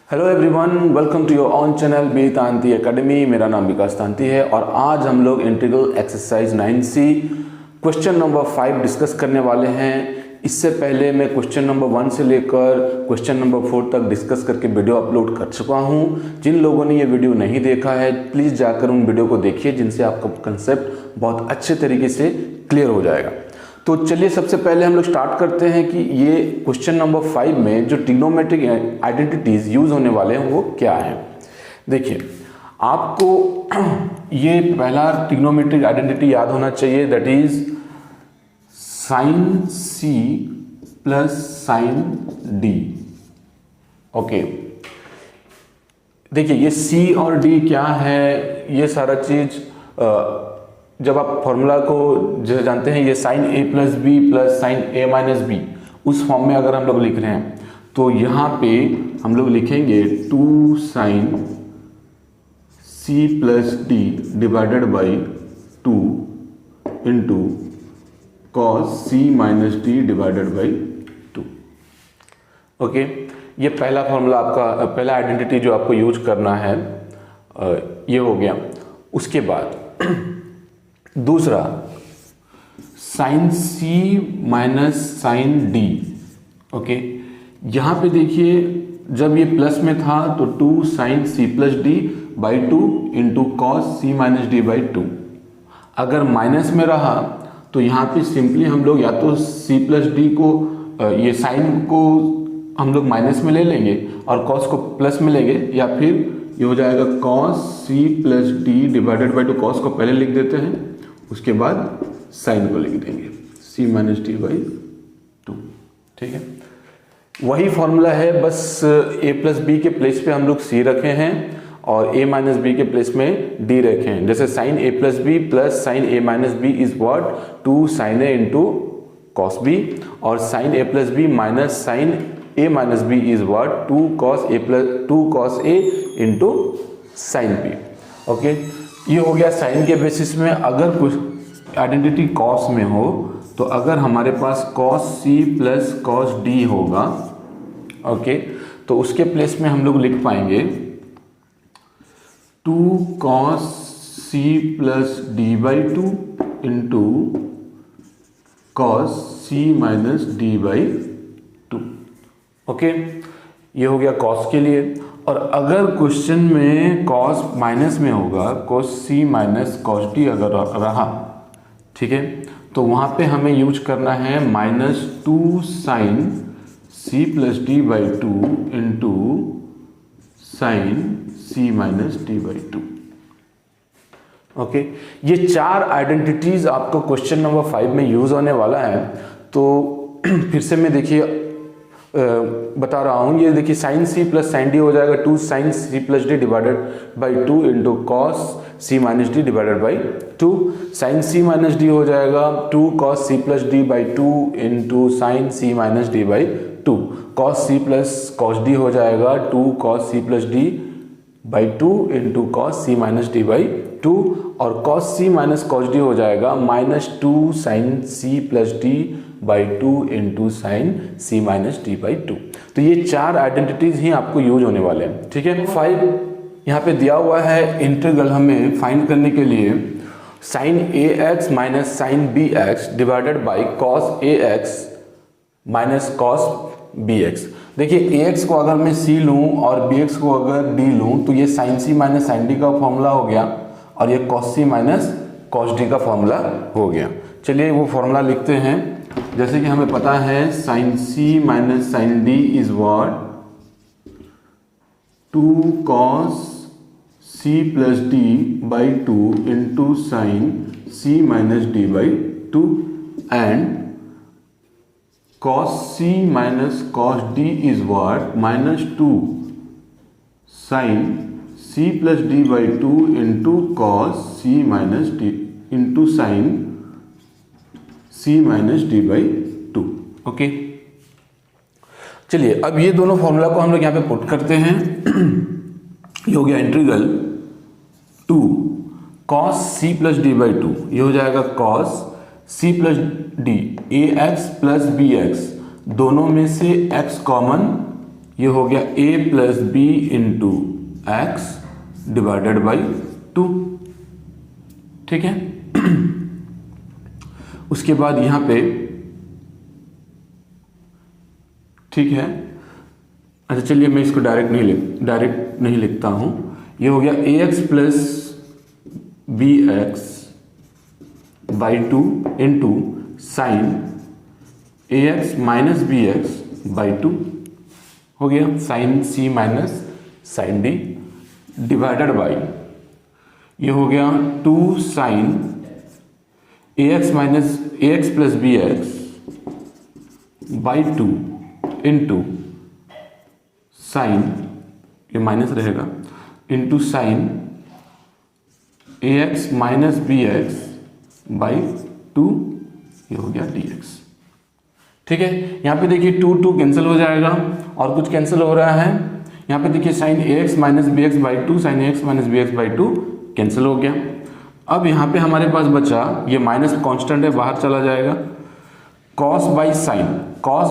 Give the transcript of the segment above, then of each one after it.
Hello everyone, welcome to your on channel B Tanti academy. मेरा नाम विकास तांती है और आज हम लोग integral exercise 9C question number 5 discuss करने वाले हैं। इससे पहले मैं क्वेश्चन नंबर 1 से लेकर क्वेश्चन नंबर 4 तक डिस्कस करके वीडियो अपलोड कर चुका हूं। जिन लोगों ने ये वीडियो नहीं देखा है प्लीज़ जाकर उन वीडियो को देखिए, जिनसे आपका कंसेप्ट बहुत अच्छे तरीके से क्लियर हो जाएगा। तो चलिए सबसे पहले हम लोग स्टार्ट करते हैं कि ये क्वेश्चन नंबर 5 में जो ट्रिग्नोमेट्रिक आइडेंटिटीज यूज होने वाले हैं वो क्या है। देखिए आपको ये पहला ट्रिग्नोमेट्रिक आइडेंटिटी याद होना चाहिए, that is sine C plus sine D। Okay, देखिए ये C और D क्या है, ये सारा चीज जब आप फॉर्मूला को जो जानते हैं, ये sine A plus B plus sine A minus B, उस फॉर्म में अगर हम लोग लिख रहे हैं तो यहाँ पे हम लोग लिखेंगे 2 sine C plus D divided by 2 into cos C minus D divided by 2। Okay, ये पहला फॉर्मूला आपका, पहला आइडेंटिटी जो आपको यूज करना है ये हो गया। उसके बाद दूसरा sine C minus sine D। Okay, यहाँ पे देखिए जब ये प्लस में था तो 2 sine C plus D by 2 into cos C minus D by 2। अगर माइनस में रहा तो यहाँ पे सिंपली हम लोग या तो C प्लस D को, ये साइन को हम लोग माइनस में ले लेंगे और कॉस को प्लस में लेंगे, या फिर ये हो जाएगा cos C plus D divided by 2। Cos को पहले लिख देते हैं, उसके बाद साइन को लिख देंगे C माइनस D बाई 2। ठीक है, वही फॉर्मूला है, बस A प्लस बी के प्लेस पे हम लोग C रखे हैं और A माइनस बी के प्लेस में D रखे हैं। जैसे sine A plus B plus sine A minus B is what 2 sine A into cos B, और sine A plus B minus sine A minus B is what 2 cos A into sine B। Okay, ये हो गया sign के basis में। अगर कुछ identity cos में हो तो अगर हमारे पास cos C plus cos D होगा, ओके, तो उसके प्लेस में हम लोग लिख पाएंगे 2 cos C plus D by 2 into cos C minus D by 2। Okay, ये हो गया कॉस के लिए। और अगर क्वेश्चन में कॉस माइनस में होगा, cos C minus cos D अगर रहा, ठीक है, तो वहाँ पे हमें यूज करना है minus 2 sine C plus D by 2 into sine C minus D by 2। Okay, ये 4 आइडेंटिटीज आपको क्वेश्चन नंबर 5 में यूज होने वाला है। तो फिर से मैं देखिए बता रहा हूँ, ये देखिए sine C plus sine D हो जाएगा 2 sine C plus D divided by 2 into cos C minus D divided by 2। Sine C minus D हो जाएगा 2 cos C plus D by 2 into sine C minus D by 2। Cos C plus cos D हो जाएगा 2 cos C plus D by 2 into cos C minus D by 2, और cos C minus cos D हो जाएगा minus 2 sine C plus D by 2 into sine C minus D by 2। तो ये 4 identities ही आपको use होने वाले हैं। ठीक है, 5 यहाँ पे दिया हुआ है। इंटीग्रल हमें फाइंड करने के लिए sine AX minus sine BX divided by cos AX minus cos BX। देखिए AX को अगर मैं C लूँ और BX को अगर D लूँ तो ये sine C minus sine D का फॉर्मूला हो गया और ये cos C minus cos D का फॉर्मूला हो गया। चलिए वो फॉर्मूला लिखते हैं। जैसे कि हमें पता है sine C minus sine D is what 2 cos C plus D by 2 into sine C minus D by 2, and cos C minus cos D is what minus 2 sine C plus D by 2 into cos C minus D into sine C minus D by 2। Okay, चलिए अब ये दोनों formula को हम लोग यहाँ पे put करते हैं। ये हो गया integral 2 cos C plus D by 2, ये हो जाएगा cos C plus D AX plus BX, दोनों में से x कॉमन ये हो गया a plus B into x divided by 2, ठीक है। उसके बाद यहां पे ठीक है, अच्छा चलिए मैं इसको डायरेक्ट नहीं लिखता हूं। ये हो गया ax plus B x by 2 into sine ax minus B x by 2 हो गया sine c minus sine d divided by ये हो गया 2 sine ax plus B x by 2 into sine, ये माइनस रहेगा, into sine ax minus B x by 2, ये हो गया dx, ठीक है। यहाँ पे देखिए 2 कैंसिल हो जाएगा और कुछ कैंसिल हो रहा है। यहाँ पे देखिए sine ax minus B x by 2, sine ax minus B x by 2 cancel हो गया। अब यहाँ पे हमारे पास बचा, ये माइनस कांस्टेंट है, बाहर चला जाएगा। Cos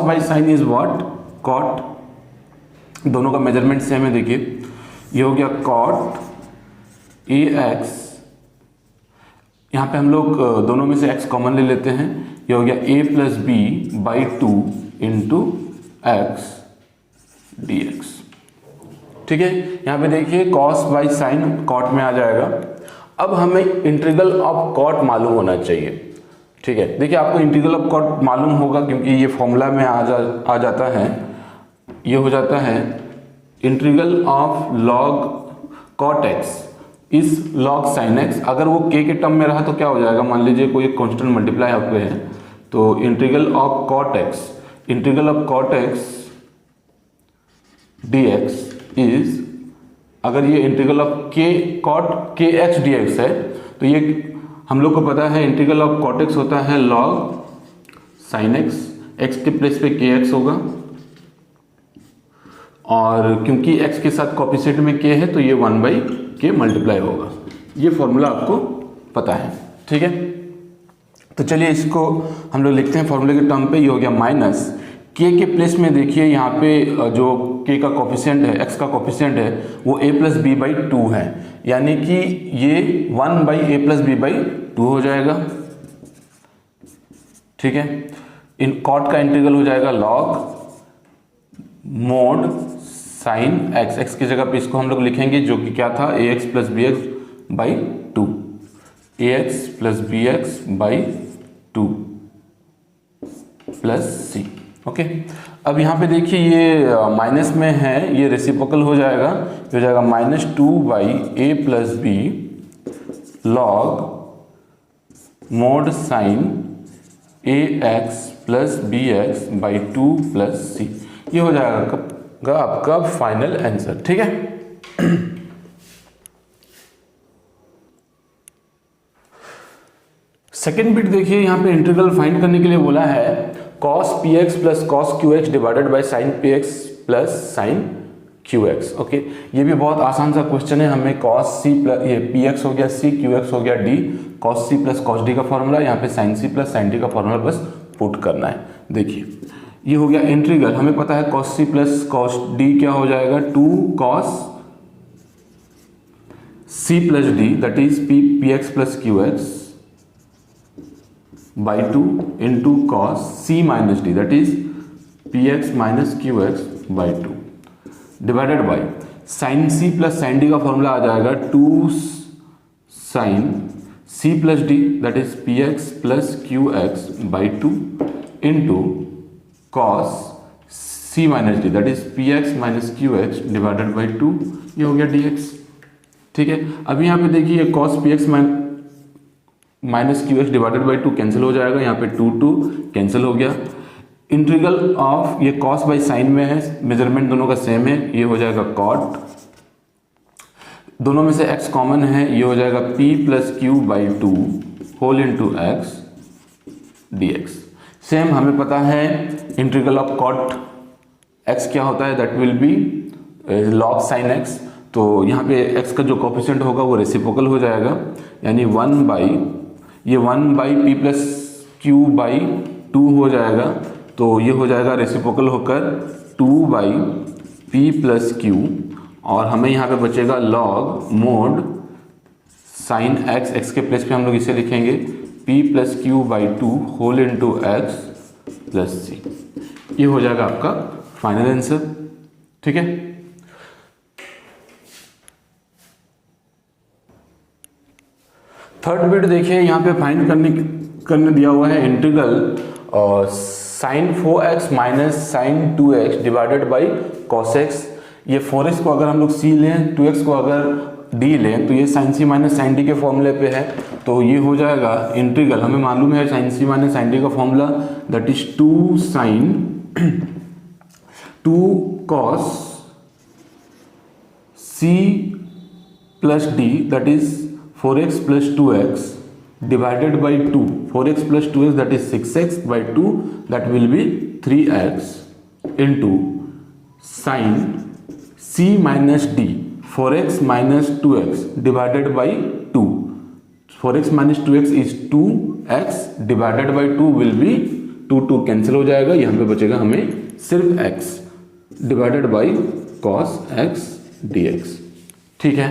by sine is what, cot, दोनों का मेजरमेंट सेम है। देखिए ये हो गया कॉट ax, यहाँ पे हम लोग दोनों में से x कॉमन ले लेते हैं, ये हो गया a plus B by 2 into x dx, ठीक है। यहाँ पे देखिए कॉस बाई साइन कॉट में आ जाएगा। अब हमें इंटीग्रल ऑफ कॉट मालूम होना चाहिए, ठीक है। देखिए आपको इंटीग्रल ऑफ कॉट मालूम होगा क्योंकि ये फॉर्मूला में आ जाता है। ये हो जाता है integral of log cot x is log sine x. अगर वो k के टर्म में रहा तो क्या हो जाएगा, मान लीजिए कोई कांस्टेंट मल्टीप्लाई आप पे है, तो integral of cot x dx is, अगर ये इंटीग्रल ऑफ कॉट के एक्स डी एक्स है तो ये हम लोग को पता है इंटीग्रल ऑफ कॉट एक्स होता है लॉग साइन एक्स, एक्स के प्लेस पे के एक्स होगा, और क्योंकि x के साथ कोएफिशिएंट में k है तो ये 1/k मल्टीप्लाई होगा। ये फॉर्मूला आपको पता है, ठीक है। तो चलिए इसको हम लोग लिखते हैं फॉर्मूले के टर्म पे। ये हो गया माइनस k के प्लेस में, देखिए यहाँ पे जो k का कोएफिशिएंट है, x का कोएफिशिएंट है वो a प्लस बी बाई 2 है, यानी कि ये 1/a प्लस बी बाई 2 हो जाएगा, ठीक है। इन कॉट का इंटीग्रल हो जाएगा log mod sine x, x की जगह पे इसको हम लोग लिखेंगे जो कि क्या था, ax plus B x by 2, ax plus B x by 2 plus C, okay. अब यहाँ पे देखिए ये माइनस में है, ये रेसिप्रोकल हो जाएगा, हो जाएगा -2/a plus B log mod sine ax plus B x by 2 plus C. ये हो जाएगा आपका फाइनल आंसर, ठीक है। सेकेंड बिट देखिए, यहाँ पे इंटीग्रल फाइंड करने के लिए बोला है cos px plus cos qx divided by sin px plus sin qx, okay. ये भी बहुत आसान सा क्वेश्चन है। हमें cos c प्लस ये px हो गया c, qx हो गया d, cos c plus cos d का फॉर्मूला, यहाँ पे sin c plus sin d का फॉर्मूला बस पुट करना है। देखिए ये हो गया इंटीग्रल, हमें पता है cos c plus cos d क्या हो जाएगा, 2 cos c plus d that is px plus qx by 2 into cos c minus d that is px minus qx by 2 divided by sine c plus sine d का formula आ जाएगा 2 sine c plus d that is px plus qx by 2 into cos c minus d that is px minus qx divided by 2, ये हो गया dx, ठीक है। अभी यहाँ पे देखिए cos px minus qx divided by 2 cancel हो जाएगा, यहाँ पे 2 कैंसिल हो गया। इंटीग्रल ऑफ ये कॉस बाई साइन में है, मेजरमेंट दोनों का सेम है, ये हो जाएगा कॉट, दोनों में से x कॉमन है, ये हो जाएगा p plus Q by 2 whole into x dx। Same हमें पता है इंटीग्रल ऑफ कॉट x क्या होता है, that will B log sign x। तो यहाँ पे x का जो कोएफिशिएंट होगा वो रेसिप्रोकल हो जाएगा, यानी 1/p प्लस क्यू बाई 2 हो जाएगा, तो ये हो जाएगा रेसिप्रोकल होकर 2/p p प्लस क्यू, और हमें यहाँ पे बचेगा log mod sine X, X के प्लेस पे हम लोग इसे लिखेंगे p plus Q by 2 whole into X plus C. ये हो जाएगा आपका फाइनल आंसर। ठीक है, थर्ड बिट देखिए, यहाँ पे फाइंड करने दिया हुआ है integral sine 4x minus sine 2x divided by cos x। ये 4x को अगर हम लोग c लें, 2x को अगर d लें, तो ये sine c minus sine d के फॉर्मूले पे है, तो ये हो जाएगा इंटीग्रल, हमें मालूम है sine c minus sine d का formula, that is 2 sine 2 cos c plus d, that is 4x plus 2x divided by 2, 4x plus 2x that is 6x by 2 that will be 3x into sin c minus d, 4x minus 2x divided by 2, 4x minus 2x is 2x divided by 2 will be 2 cancel हो जाएगा, यहाँ पे बचेगा हमें सिर्फ x divided by cos x dx। ठीक है,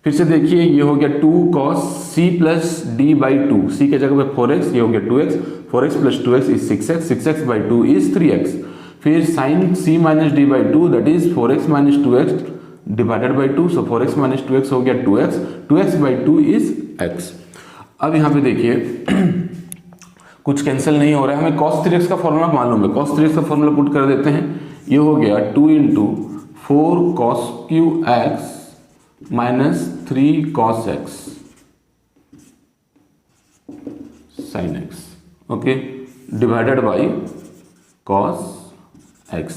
फिर से देखिए, ये हो गया 2 cos c plus D by 2, सी के जगह पे 4x, ये हो गया 2x, 4x plus 2x is 6x, 6x by 2 is 3x, फिर sine c minus d by 2 that is 4x minus 2x divided by 2, so 4x minus 2x हो गया 2x, 2x by 2 is x। अब यहाँ पे देखिए कुछ cancel नहीं हो रहा है, हमें cos 3x का फॉर्मूला मालूम है, cos 3x का फॉर्मूला पुट कर देते हैं, ये हो गया 2 into 4 cos Q x minus 3 cos x sin x, okay, divided by cos x।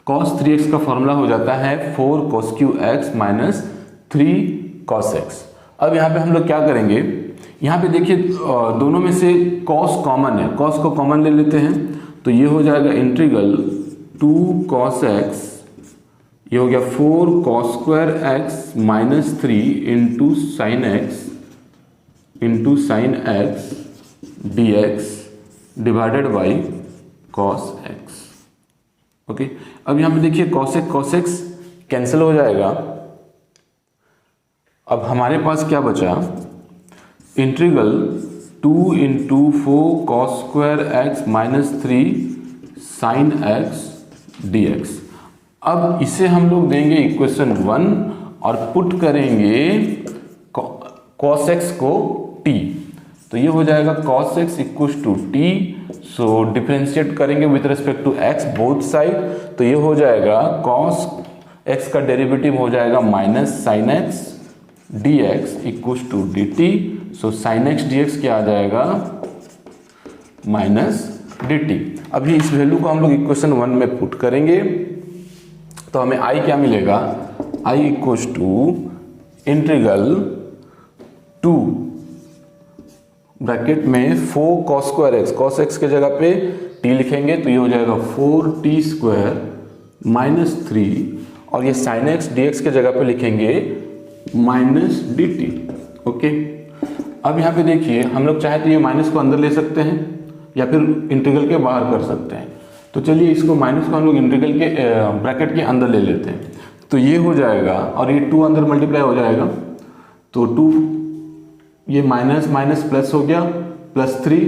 cos 3x का फॉर्मूला हो जाता है 4 cos Q x minus 3 cos x। अब यहाँ पे हम लोग क्या करेंगे, यहाँ पे देखिए दोनों में से cos कॉमन है, cos को कॉमन ले लेते हैं, तो ये हो जाएगा इंटीग्रल 2 cos x, ये हो गया 4 cos square x minus 3 into sine x dx divided by cos x। Okay, अब यहाँ पे देखिए cos x कैंसिल हो जाएगा, अब हमारे पास क्या बचा, integral 2 into 4 cos square x minus 3 sine x dx। अब इसे हम लोग देंगे इक्वेशन 1 और पुट करेंगे cos x को t, तो ये हो जाएगा cos x equal to t, so differentiate करेंगे with respect to x both side, तो ये हो जाएगा cos x का डेरिवेटिव हो जाएगा minus sine x dx equal to dt, so sine x dx क्या आ जाएगा माइनस dt। अभी इस वैल्यू को हम लोग इक्वेशन 1 में पुट करेंगे, तो हमें i क्या मिलेगा, i equal to integral 2 bracket में 4 cos square x, cos x के जगह पे t लिखेंगे, तो ये हो जाएगा 4t स्क्वायर माइनस 3, और ये sin x dx के जगह पे लिखेंगे माइनस dt। ओके, अब यहाँ पे देखिए हम लोग चाहे तो ये माइनस को अंदर ले सकते हैं या फिर इंटीग्रल के बाहर कर सकते हैं, तो चलिए इसको माइनस को हम लोग इंटीग्रल के ब्रैकेट के अंदर ले लेते हैं, तो ये हो जाएगा और ये 2 अंदर मल्टीप्लाई हो जाएगा, तो 2 ये माइनस माइनस प्लस हो गया प्लस 3,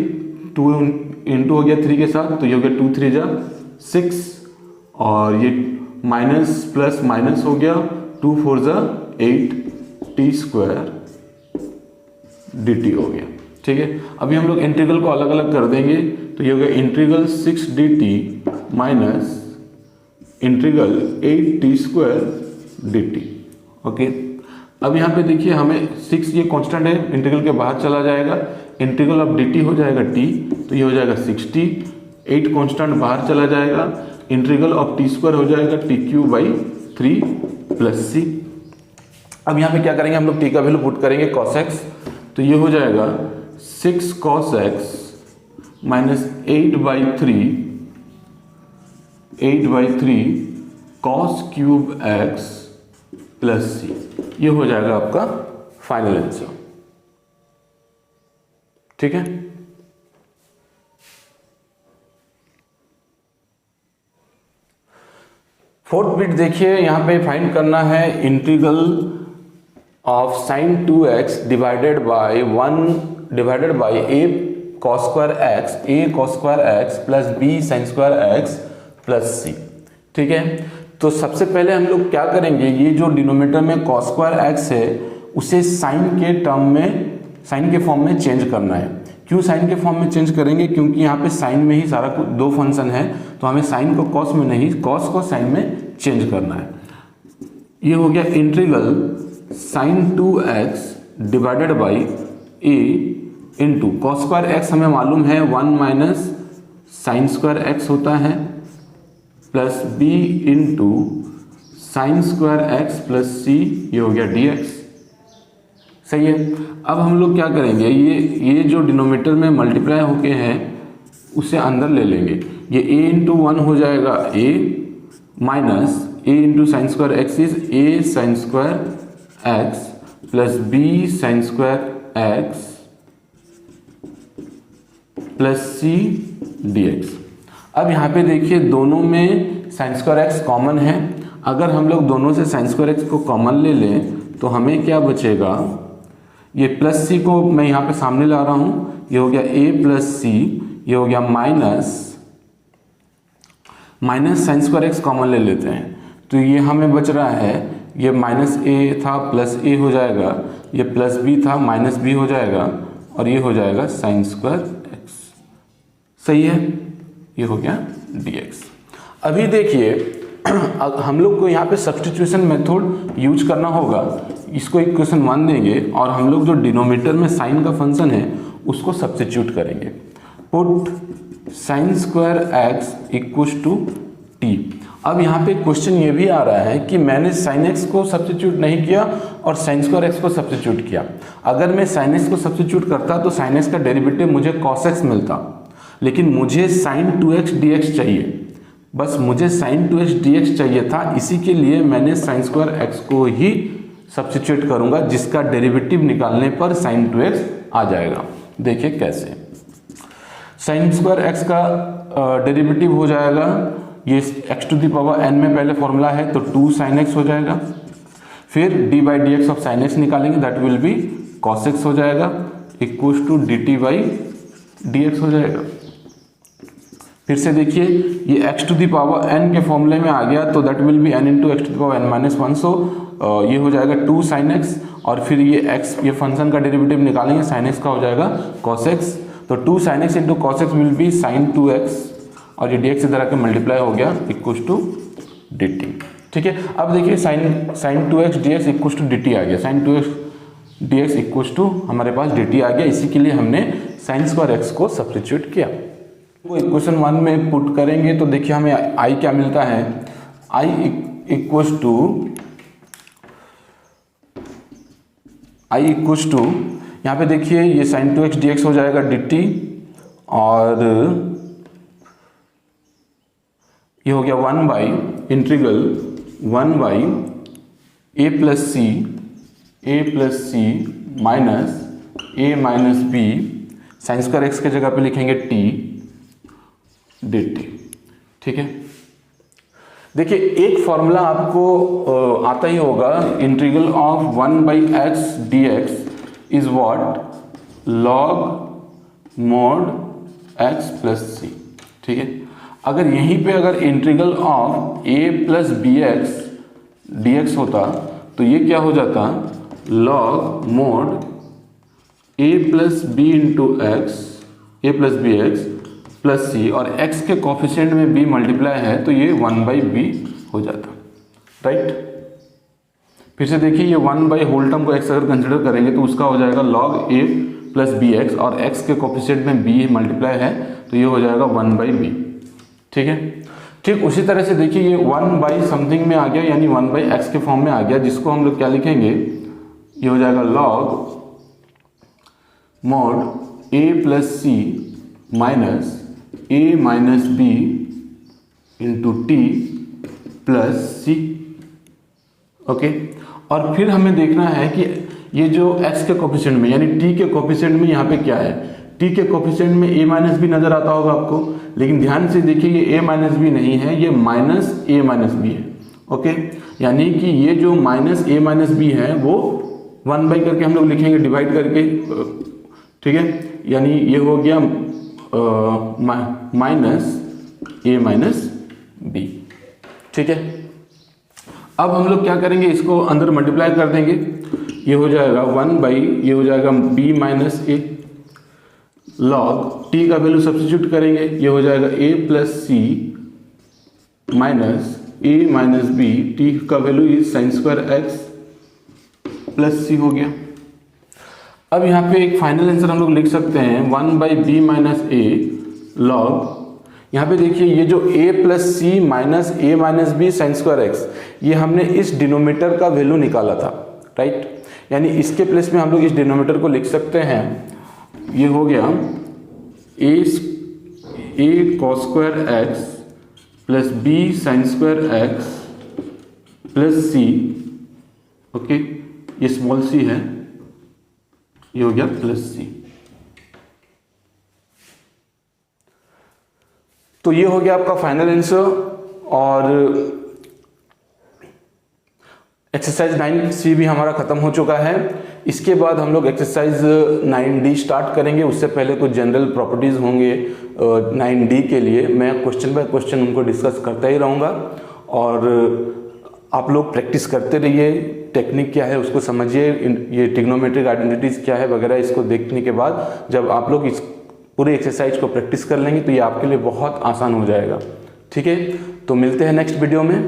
2 इंटू हो गया 3 के साथ, तो ये हो गया 2 3 जा 6, और ये माइनस प्लस माइनस हो गया 2 4 जा 8 t स्क्वायर dt हो गया। ठीक है, अभी हम लोग इंटीग्रल को अलग अलग कर देंगे, तो ये हो गया integral 6 dt minus integral 8 t square dt। Okay, अब यहाँ पे देखिए हमें 6 ये कांस्टेंट है, इंटीग्रल के बाहर चला जाएगा, इंटीग्रल ऑफ dt हो जाएगा t, तो ये हो जाएगा 6t, 8 कांस्टेंट बाहर चला जाएगा, इंटीग्रल ऑफ t स्क्वायर हो जाएगा t cube by 3 plus c। अब यहाँ पे क्या करेंगे, हम लोग t का वैल्यू पुट करेंगे cos x, तो ये हो जाएगा 6 cos x minus 8/3 cos cube x plus c, ये हो जाएगा आपका फाइनल आंसर। ठीक है, फोर्थ बिट देखिए, यहाँ पे फाइंड करना है integral of sin 2x divided by a cos square x plus b sin square x plus c। ठीक है, तो सबसे पहले हम लोग क्या करेंगे, ये जो डिनोमिनेटर में cos स्क्वायर x है उसे sin के फॉर्म में चेंज करना है। क्यों sin के फॉर्म में चेंज करेंगे, क्योंकि यहाँ पे sin में ही सारा कुछ दो फंक्शन है, तो हमें sin को cos में नहीं, cos को sin में चेंज करना है। ये हो गया integral sin 2x divided by a into cos square x हमें मालूम है 1 माइनस साइन स्क्वायर x होता है, plus b into sine square x plus c, ये हो गया dx। सही है। अब हम लोग क्या करेंगे, ये जो डिनोमिनेटर में मल्टीप्लाई होके हैं उसे अंदर ले लेंगे। ये a इंटू 1 हो जाएगा a minus a into sign square x is a sign square x plus b sine square x plus c dx। अब यहाँ पे देखिए दोनों में साइन स्क्वायर x कॉमन है। अगर हम लोग दोनों से साइन स्क्वायर x को कॉमन ले लें तो हमें क्या बचेगा, ये प्लस c को मैं यहाँ पे सामने ला रहा हूँ, ये हो गया a प्लस c, ये हो गया minus sign square x common ले लेते हैं, तो ये हमें बच रहा है, ये माइनस a था प्लस a हो जाएगा, ये प्लस b था माइनस b हो जाएगा, और ये हो जाएगा साइन स्क्वायर x। सही है, ये हो गया dx। अभी देखिए हम लोग को यहाँ पे सब्स्टिट्यूशन मेथड यूज करना होगा। इसको इक्वेशन 1 देंगे और हम लोग जो डिनोमिनेटर में साइन का फंक्शन है उसको सब्स्टिट्यूट करेंगे। Put sine square x equal to t। अब यहाँ पे क्वेश्चन ये भी आ रहा है कि मैंने साइन x को सब्स्टिट्यूट नहीं किया और साइन स्क्वायर x को सब्स्टिट्यूट किया। अगर मैं साइन x को सब्स्टिट्यूट करता तो साइन x का डेरिवेटिव मुझे cos x मिलता, लेकिन मुझे साइन 2x dx चाहिए, बस मुझे साइन 2x dx चाहिए था। इसी के लिए मैंने साइन स्क्वायर x को ही सब्स्टिट्यूट करूंगा, जिसका डेरिवेटिव निकालने पर साइन 2x आ जाएगा। देखिए कैसे, साइन स्क्वायर x का डेरिवेटिव हो जाएगा, ये x to the power n में पहले फॉर्मूला है तो 2 sin x हो जाएगा, फिर d by d x of sine x निकालेंगे, that will be cos x हो जाएगा, equal to dt by d x हो जाएगा। फिर से देखिए ये x to the power n के फॉर्मूले में आ गया, तो that will be n into x to the power n minus 1, so ये हो जाएगा 2 sin x, और फिर ये x, ये फंक्शन का डेरिवेटिव निकालेंगे, sin x का हो जाएगा cos x, तो 2 sin x into cos x will be sin 2x, और ये dx इधर आके मल्टीप्लाई हो गया इक्वल टू dt। ठीक है, अब देखिए sin 2x dx equal to dt आ गया, sin 2x dx equal to हमारे पास dt आ गया। इसी के लिए हमने sin स्क्वायर x को सब्स्टिट्यूट किया। वो इक्वेशन 1 में पुट करेंगे तो देखिए हमें i क्या मिलता है, i इक्वल टू यहाँ पे देखिए ये sin 2x dx हो जाएगा dt, और ये हो गया 1 by integral 1 by a plus C minus b sine square x के जगह पे लिखेंगे t dt। ठीक है, देखिए एक फॉर्मूला आपको आता ही होगा, integral of 1 by x dx is what, log mod x plus C. ठीक है, अगर यहीं पे अगर integral of a plus B X D X होता तो ये क्या हो जाता, log mod a plus B into X, A plus B X plus C, और x के कोफिशिएंट में b मल्टीप्लाई है तो ये 1 बाई बी हो जाता, राइट। फिर से देखिए ये 1 बाई होल टर्म को x अगर कंसिडर करेंगे तो उसका हो जाएगा log a plus B x, और x के कोफिशिएंट में b मल्टीप्लाई है तो ये हो जाएगा 1 बाई बी। ठीक है, ठीक उसी तरह से देखिए ये 1 बाई समथिंग में आ गया, यानी 1 बाई एक्स के फॉर्म में आ गया, जिसको हम लोग क्या लिखेंगे, ये हो जाएगा log mod a plus C minus a minus b into t plus C. Okay, और फिर हमें देखना है कि ये जो x के कोफिशिएंट में यानी t के कोफिशिएंट में यहाँ पे क्या है, t के कोफिशिएंट में a माइनस बी नजर आता होगा आपको, लेकिन ध्यान से देखिए ये a माइनस बी नहीं है, ये माइनस a माइनस बी है। ओके, यानी कि ये जो माइनस ए माइनस बी है वो 1 बाई करके हम लोग लिखेंगे डिवाइड करके, ठीक है, यानी ये हो गया माइनस ए माइनस बी, ठीक है। अब हम लोग क्या करेंगे, इसको अंदर मल्टीप्लाई कर देंगे, ये हो जाएगा 1 बाई, ये हो जाएगा b माइनस ए, लॉग टी का वैल्यू सब्स्टिट्यूट करेंगे, ये हो जाएगा a plus C minus A minus B, T का value is sine square x plus C हो गया। अब यहाँ पे एक फाइनल आंसर हम लोग लिख सकते हैं 1 by b minus A log, यहाँ पे देखिए ये जो a plus C minus A minus b sine square x, ये हमने इस डिनोमिनेटर का वैल्यू निकाला था, राइट, यानी इसके प्लेस में हम लोग इस डिनोमिनेटर को लिख सकते हैं, ये हो गया a cos square x plus b sine square x plus C, okay, ये स्मॉल सी है, ये हो गया प्लस सी। तो ये हो गया आपका फाइनल आंसर। और एक्सरसाइज 9C भी हमारा खत्म हो चुका है। इसके बाद हम लोग एक्सरसाइज 9D स्टार्ट करेंगे। उससे पहले कुछ जनरल प्रॉपर्टीज होंगे 9D के लिए, मैं क्वेश्चन बाय क्वेश्चन उनको डिस्कस करता ही रहूँगा और आप लोग प्रैक्टिस करते रहिए। टेक्निक क्या है उसको समझिए, ये ट्रिग्नोमेट्रिक आइडेंटिटीज क्या है वगैरह, इसको देखने के बाद जब आप लोग इस पूरी एक्सरसाइज को प्रैक्टिस कर लेंगे तो ये आपके लिए बहुत आसान हो जाएगा। ठीक है, तो मिलते हैं नेक्स्ट वीडियो में।